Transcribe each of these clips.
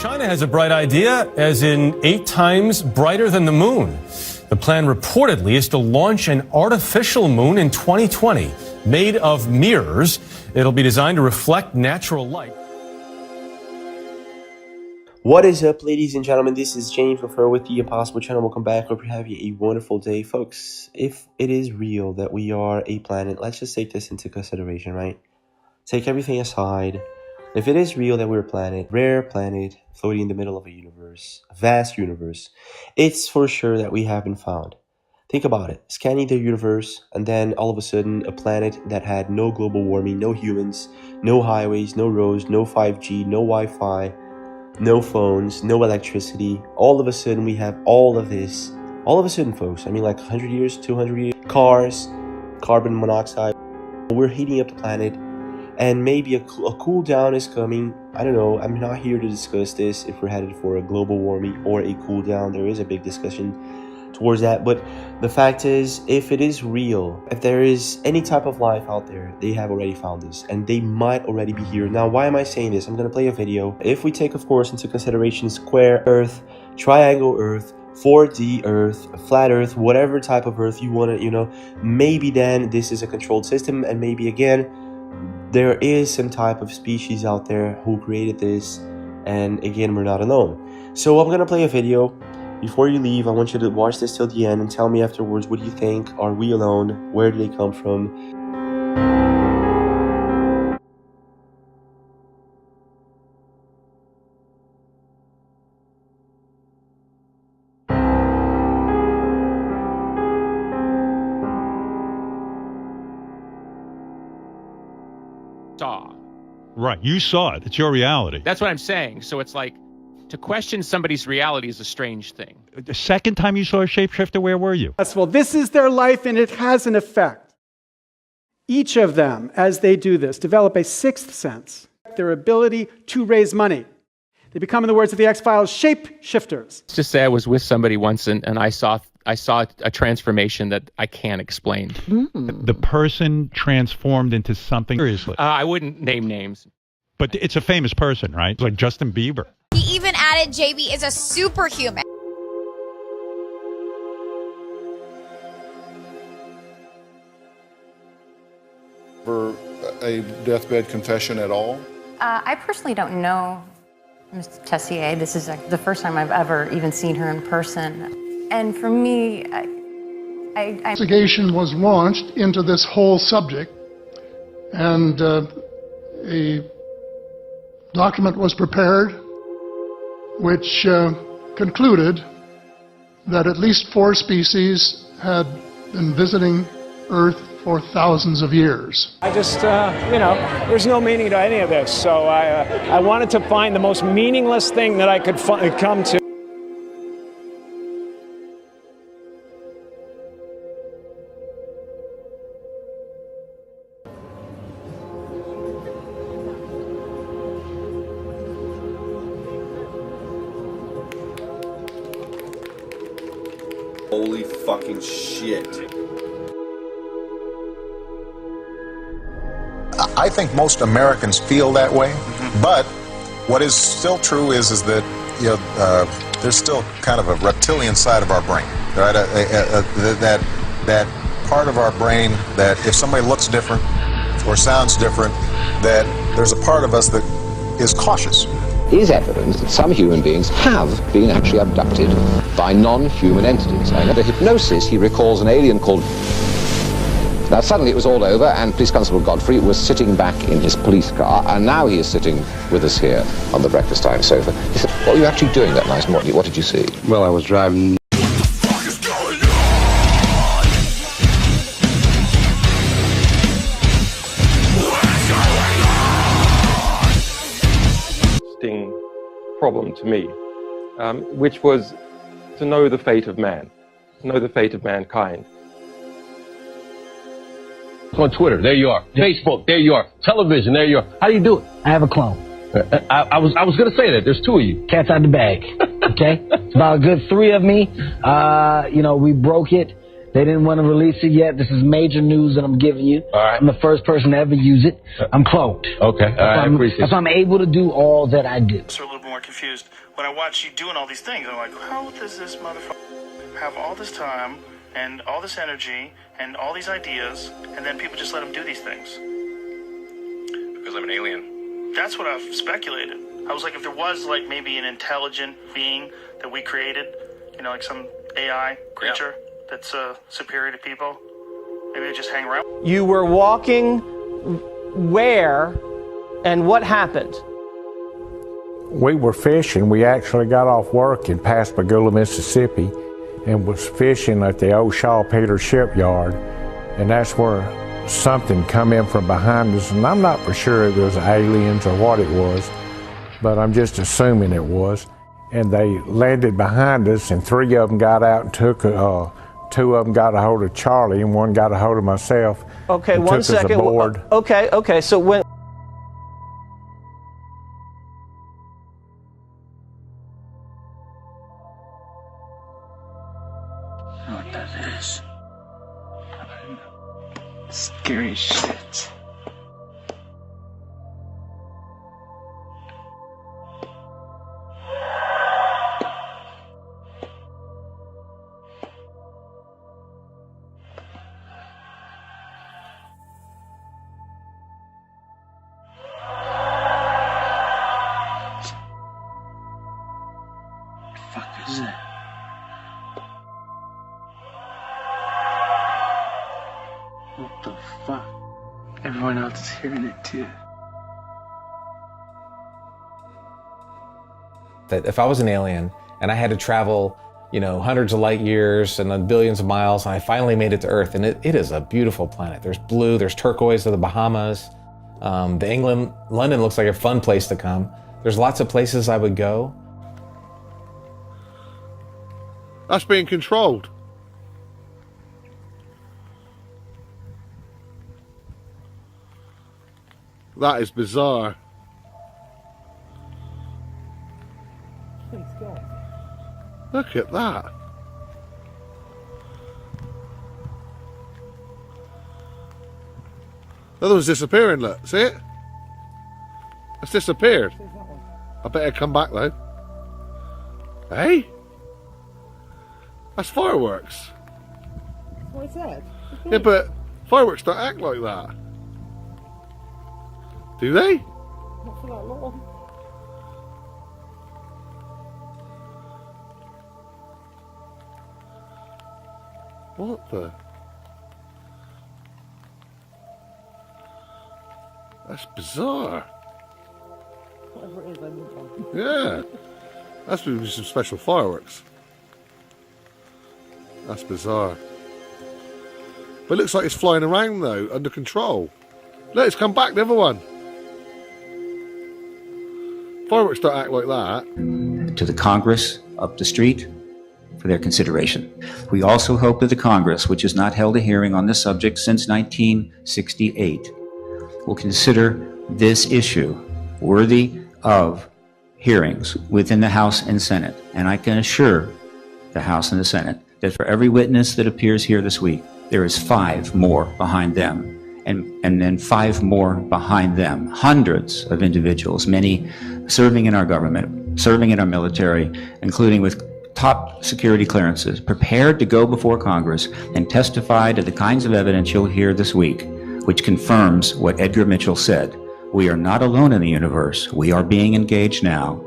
China has a bright idea, as in 8 times brighter than the moon. The plan reportedly is to launch an artificial moon in 2020, made of mirrors. It'll be designed to reflect natural light. What is up, ladies and gentlemen? This is James Leffer with the Impossible Channel. Welcome back. Hope you're having a wonderful day. Folks, if it is real that we are a planet, let's just take this into consideration, right? Take everything aside. If it is real that we're a planet, rare planet, floating in the middle of a universe, a vast universe, it's for sure that we have been found. Think about it. Scanning the universe, and then all of a sudden, a planet that had no global warming, no humans, no highways, no roads, no 5G, no Wi-Fi, no phones, no electricity. All of a sudden, we have all of this. All of a sudden, folks, I mean like 100 years, 200 years, cars, carbon monoxide. We're heating up the planet. And maybe a cool down is coming. I don't know. I'm not here to discuss this if we're headed for a global warming or a cool down. There is a big discussion towards that. But the fact is, if it is real, if there is any type of life out there, they have already found this. And they might already be here. Now, why am I saying this? I'm going to play a video. If we take, of course, into consideration square Earth, triangle Earth, 4D Earth, flat Earth, whatever type of Earth you want to, maybe then this is a controlled system. And maybe, again, there is some type of species out there who created this, and again, we're not alone. So I'm gonna play a video. Before you leave, I want you to watch this till the end and tell me afterwards, what do you think? Are we alone? Where do they come from? Saw. Right, you saw it. It's your reality. That's what I'm saying. So it's like, to question somebody's reality is a strange thing. The second time you saw a shapeshifter, where were you? Well, this is their life, and it has an effect. Each of them, as they do this, develop a sixth sense, their ability to raise money. They become, in the words of the X-Files, shapeshifters. Let's just say I was with somebody once and I saw a transformation that I can't explain. The person transformed into something. Seriously. I wouldn't name names. But it's a famous person, right? Like Justin Bieber. He even added JB is a superhuman. For a deathbed confession at all? I personally don't know Ms. Tessier. This is the first time I've ever even seen her in person. And for me, investigation was launched into this whole subject, and a document was prepared which concluded that at least 4 species had been visiting Earth for thousands of years. I just, there's no meaning to any of this, so I wanted to find the most meaningless thing that I could come to. Holy fucking shit. I think most Americans feel that way, but what is still true is that there's still kind of a reptilian side of our brain, right? That part of our brain that if somebody looks different or sounds different, that there's a part of us that is cautious. Is evidence that some human beings have been actually abducted by non-human entities. Under hypnosis, he recalls an alien called... Now, suddenly it was all over, and Police Constable Godfrey was sitting back in his police car, and now he is sitting with us here on the breakfast time sofa. He said, what were you actually doing that night, and what did you see? Well, I was driving... problem to me, which was to know the fate of man, to know the fate of mankind. On Twitter, there you are. Facebook, there you are. Television, there you are. How do you do it? I have a clone. I was going to say that. There's 2 of you. Cat's out the bag. Okay? It's about a good 3 of me. We broke it. They didn't want to release it yet. This is major news that I'm giving you. All right. I'm the first person to ever use it. I'm cloaked. Okay. All right. I appreciate it. So I'm able to do all that I do. So a little more confused. When I watch you doing all these things, I'm like, how does this motherfucker have all this time and all this energy and all these ideas, and then people just let him do these things? Because I'm an alien. That's what I've speculated. I was like, if there was like maybe an intelligent being that we created, you know, like some AI creature that's superior to people, maybe they just hang around. You were walking where and what happened? We were fishing. We actually got off work in Pascagoula, Mississippi, and was fishing at the old Shaw Peters shipyard, and that's where something come in from behind us, and I'm not for sure it was aliens or what it was, but I'm just assuming it was. And they landed behind us, and 3 of them got out and took 2 of them got a hold of Charlie, and 1 got a hold of myself. Okay, and 1 took us second. aboard. Okay, so when... What that is? Scary shit. What the fuck is that? What the fuck? Everyone else is hearing it too. That if I was an alien and I had to travel, hundreds of light years and then billions of miles, and I finally made it to Earth, and it is a beautiful planet. There's blue, there's turquoise of the Bahamas. London looks like a fun place to come. There's lots of places I would go. That's being controlled. That is bizarre. Look at that. The other one's disappearing, look. See it? It's disappeared. I better come back though. Hey? That's fireworks. What's that? Yeah, but fireworks don't act like that. Do they? Not for that long. What the? That's bizarre. Whatever it is, I need one. Yeah. That's be some special fireworks. That's bizarre. But it looks like it's flying around though, under control. Look, it's come back, the other one. Fireworks don't act like that. To the Congress up the street for their consideration. We also hope that the Congress, which has not held a hearing on this subject since 1968, will consider this issue worthy of hearings within the House and Senate. And I can assure the House and the Senate that for every witness that appears here this week, there is 5 more behind them. And then 5 more behind them. Hundreds of individuals, many serving in our government, serving in our military, including with top security clearances, prepared to go before Congress and testify to the kinds of evidence you'll hear this week, which confirms what Edgar Mitchell said. We are not alone in the universe. We are being engaged now.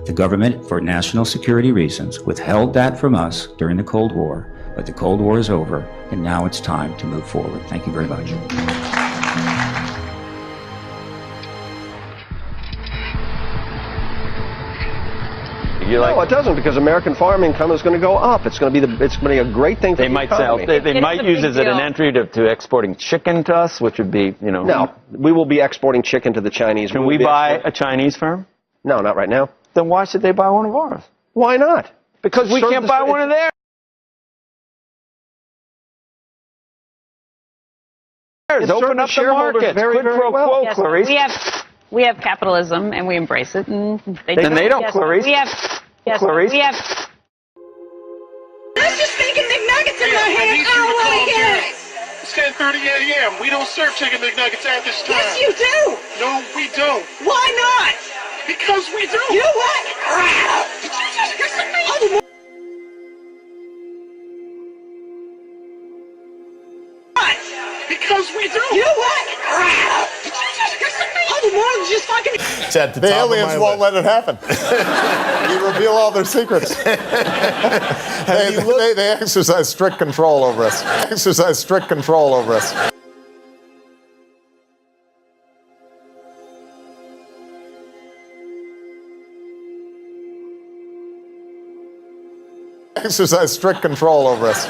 The government, for national security reasons, withheld that from us during the Cold War, but the Cold War is over, and now it's time to move forward. Thank you very much. No, it doesn't, because American farm income is going to go up. It's going to be a great thing for the economy. They might use it as an entry to exporting chicken to us, which would be, No, we will be exporting chicken to the Chinese. Can we buy a Chinese firm? No, not right now. Then why should they buy one of ours? Why not? Because we can't buy one of theirs. Open up the market. Quid pro quo, Clarice. We have capitalism and we embrace it, and they don't, Clarice. Clarice. Let's just making big nuggets in my hand. 10:30 a.m. We don't serve chicken McNuggets at this time. Yes, you do. No, we don't. Why not? Because we do. You know what? Did you just listen to me? Because we do. You know what? Did you just listen to me? Oh, the more just fucking. It's at the The top of aliens my won't list. let it happen. You reveal all their secrets. They exercise strict control over us. Exercise strict control over us. Exercise strict control over us.